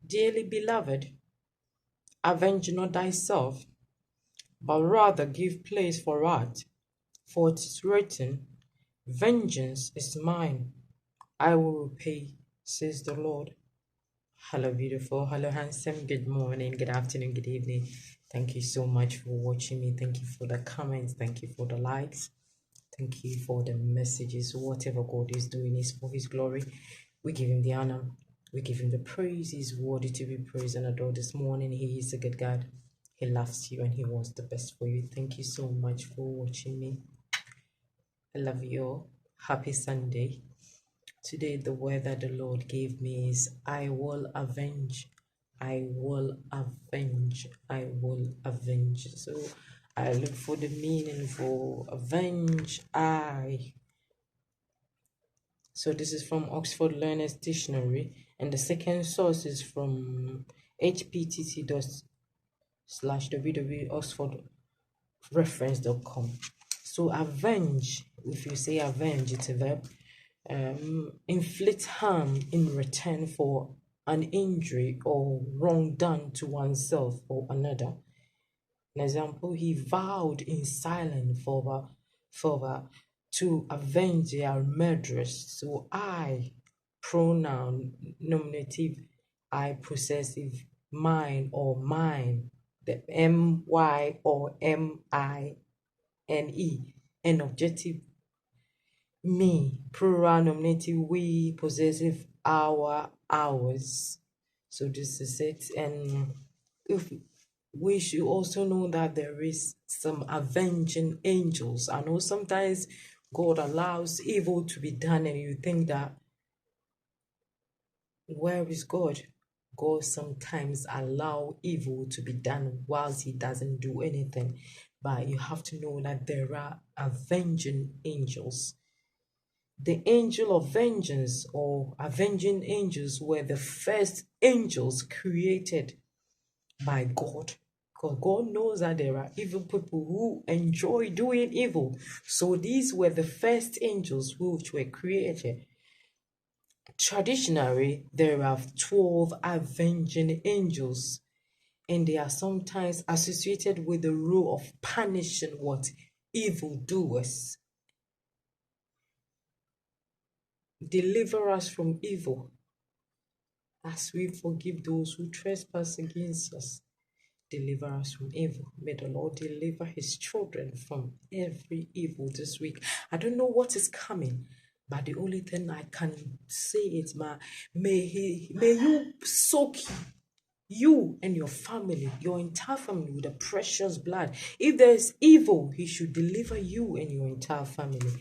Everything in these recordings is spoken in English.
Dearly beloved, avenge not thyself, but rather give place for wrath. For it is written, Vengeance is mine, I will repay, says the Lord. Hello, beautiful. Hello, handsome. Good morning, good afternoon, good evening. Thank you so much for watching me. Thank you for the comments. Thank you for the likes. Thank you for the messages. Whatever God is doing is for His glory. We give Him the honor. We give Him the praise. He's worthy to be praised and adored this morning. He is a good God. He loves you and He wants the best for you. Thank you so much for watching me. I love you all. Happy Sunday. Today, the word that the Lord gave me is I will avenge. I will avenge. I will avenge. So I look for the meaning for avenge. So this is from Oxford Learner's Dictionary, and the second source is from hptt./www.oxfordreference.com. So avenge, if you say avenge, it's a verb. Inflict harm in return for an injury or wrong done to oneself or another. An example, he vowed in silence for to avenge their murderers. So I, pronoun, nominative, I, possessive, mine or mine, the my or mine, and objective, me, plural nominative, we, possessive, our, ours. So this is it. And if we should also know that there is some avenging angels. I know sometimes God allows evil to be done and you think that, where is God? God sometimes allow evil to be done whilst He doesn't do anything. But you have to know that there are avenging angels. The angel of vengeance or avenging angels were the first angels created by God. Because God knows that there are evil people who enjoy doing evil. So these were the first angels which were created. Traditionally, there are 12 avenging angels, and they are sometimes associated with the role of punishing what? Evildoers. Deliver us from evil as we forgive those who trespass against us. Deliver us from evil. May the Lord deliver His children from every evil this week. I don't know what is coming, but the only thing I can say is, may you soak you and your family, your entire family, with the precious blood. If there is evil, He should deliver you and your entire family.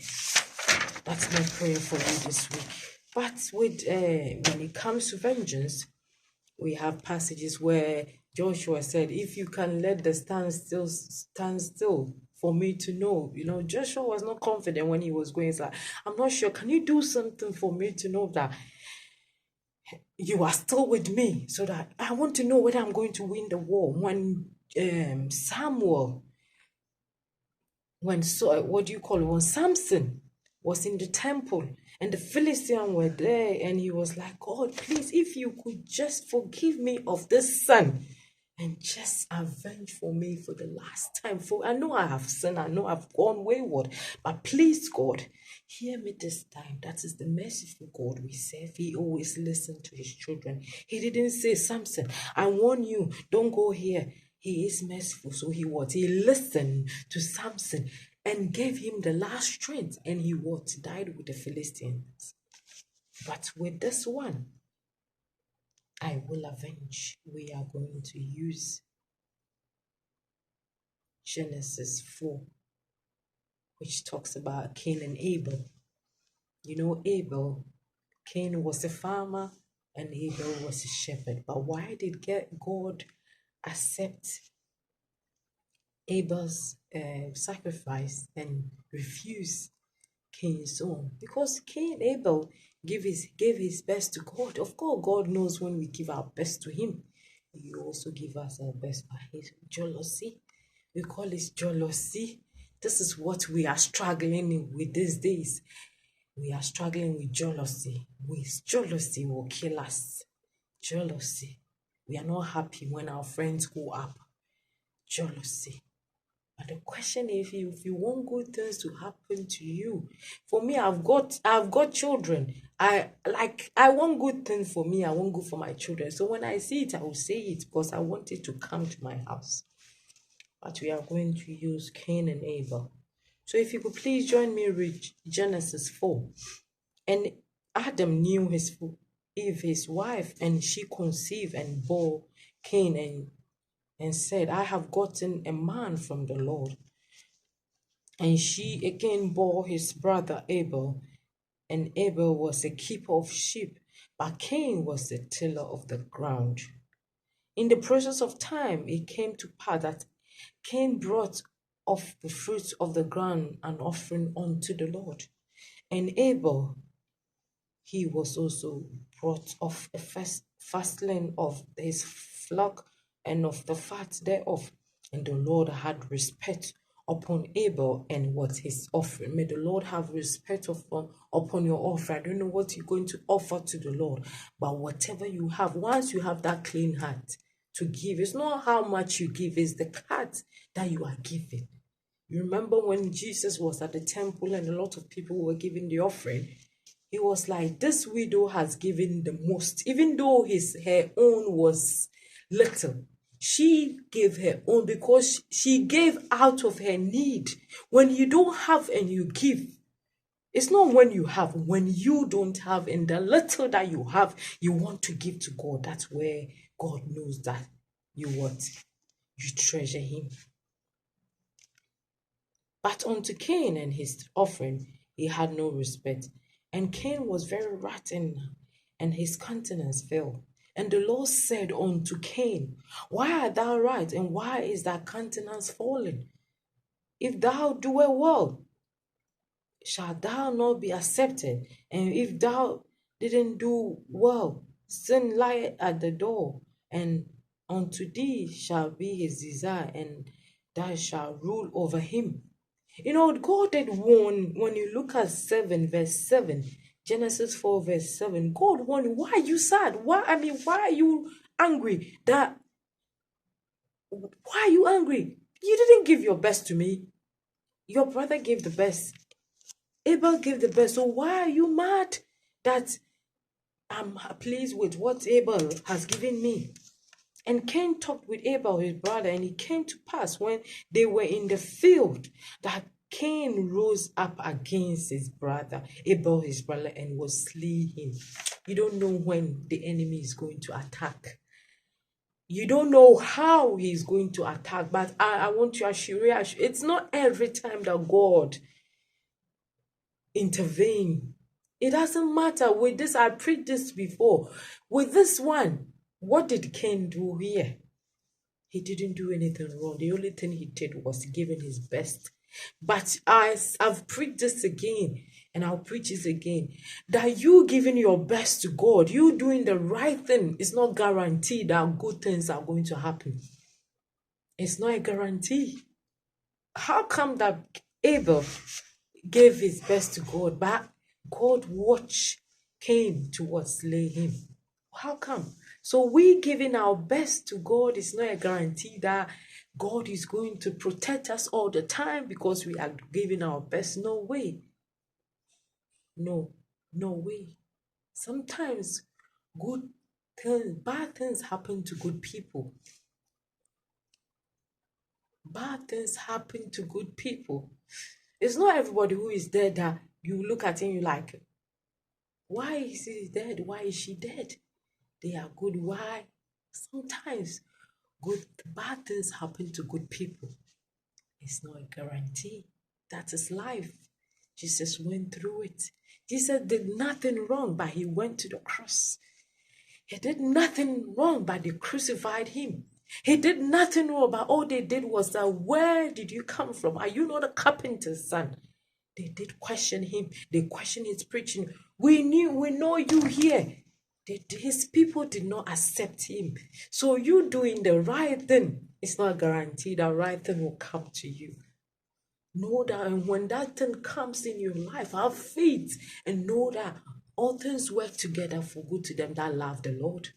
That's my prayer for you this week. But with when it comes to vengeance, we have passages where Joshua said, if you can let the stand still for me to know. Joshua was not confident when he was going. It's like, I'm not sure. Can you do something for me to know that you are still with me, so that I want to know whether I'm going to win the war? When when Samson was in the temple and the Philistines were there, and he was like, God, please, if you could just forgive me of this sin and just avenge for me for the last time. For I know I have sinned, I know I've gone wayward, but please, God, hear me this time. That is the merciful God we serve. He always listens to His children. He didn't say, Samson, I warn you, don't go here. He is merciful. So He listened to Samson and gave him the last strength, and he died with the Philistines. But with this one, I will avenge. We are going to use Genesis 4, which talks about Cain and Abel. Cain was a farmer and Abel was a shepherd. But why did God accept Abel's sacrifice and refuse Cain's own? Because Abel gave his best to God. Of course, God knows when we give our best to Him, He also give us our best by His jealousy. We call it jealousy. This is what we are struggling with these days. We are struggling with jealousy. Jealousy will kill us. Jealousy. We are not happy when our friends go up. Jealousy. But the question is, if you want good things to happen to you, for me, I've got children. I want good things for me. I want good for my children. So when I see it, I will say it because I want it to come to my house. But we are going to use Cain and Abel. So if you could please join me read Genesis 4. And Adam knew Eve, his wife, and she conceived and bore Cain and said, I have gotten a man from the Lord. And she again bore his brother Abel, and Abel was a keeper of sheep, but Cain was the tiller of the ground. In the process of time, it came to pass that Cain brought of the fruits of the ground an offering unto the Lord. And Abel, he was also brought of a firstling of his flock and of the fat thereof. And the Lord had respect upon Abel and what his offering. May the Lord have respect upon your offering. I don't know what you're going to offer to the Lord, but whatever you have, once you have that clean heart to give, it's not how much you give, it's the heart that you are giving. You remember when Jesus was at the temple and a lot of people were giving the offering? He was like, this widow has given the most, even though her own was little. She gave her own because she gave out of her need. When you don't have and you give, it's not when you have, when you don't have, and the little that you have, you want to give to God. That's where God knows that you treasure him. But unto Cain and his offering he had no respect. And Cain was very wrath, and his countenance fell. And the Lord said unto Cain, why art thou wrath, and why is thy countenance fallen? If thou doest well, shalt thou not be accepted? And if thou didn't do well, sin lie at the door, and unto thee shall be his desire, and thou shalt rule over him. You know, God did warn, when you look at 7, verse 7, Genesis 4, verse 7, God warned, why are you sad? Why are you angry? Why are you angry? You didn't give your best to me. Your brother gave the best. Abel gave the best. So why are you mad that I'm pleased with what Abel has given me? And Cain talked with Abel, his brother, and it came to pass when they were in the field that Cain rose up against his brother, Abel, his brother, and was slay him. You don't know when the enemy is going to attack. You don't know how he's going to attack, but I want to assure you, it's not every time that God intervene. It doesn't matter. With this, I preached this before. With this one, what did Cain do here? He didn't do anything wrong. The only thing he did was giving his best. But I've preached this again, and I'll preach this again, that you giving your best to God, you doing the right thing, is not guaranteed that good things are going to happen. It's not a guarantee. How come that Abel gave his best to God, but God watched Cain towards slay him? How come? So we giving our best to God is not a guarantee that God is going to protect us all the time because we are giving our best. No way. No way. Sometimes bad things happen to good people. Bad things happen to good people. It's not everybody who is dead that you look at and you like, why is he dead? Why is she dead? They are good. Why? Sometimes bad things happen to good people. It's not a guarantee. That is life. Jesus went through it. Jesus did nothing wrong, but he went to the cross. He did nothing wrong, but they crucified him. He did nothing wrong, but all they did was that, where did you come from? Are you not a carpenter's son? They did question him. They questioned his preaching. We know you here. His people did not accept him. So you doing the right thing, it's not guaranteed that right thing will come to you. Know that, and when that thing comes in your life, have faith and know that all things work together for good to them that love the Lord.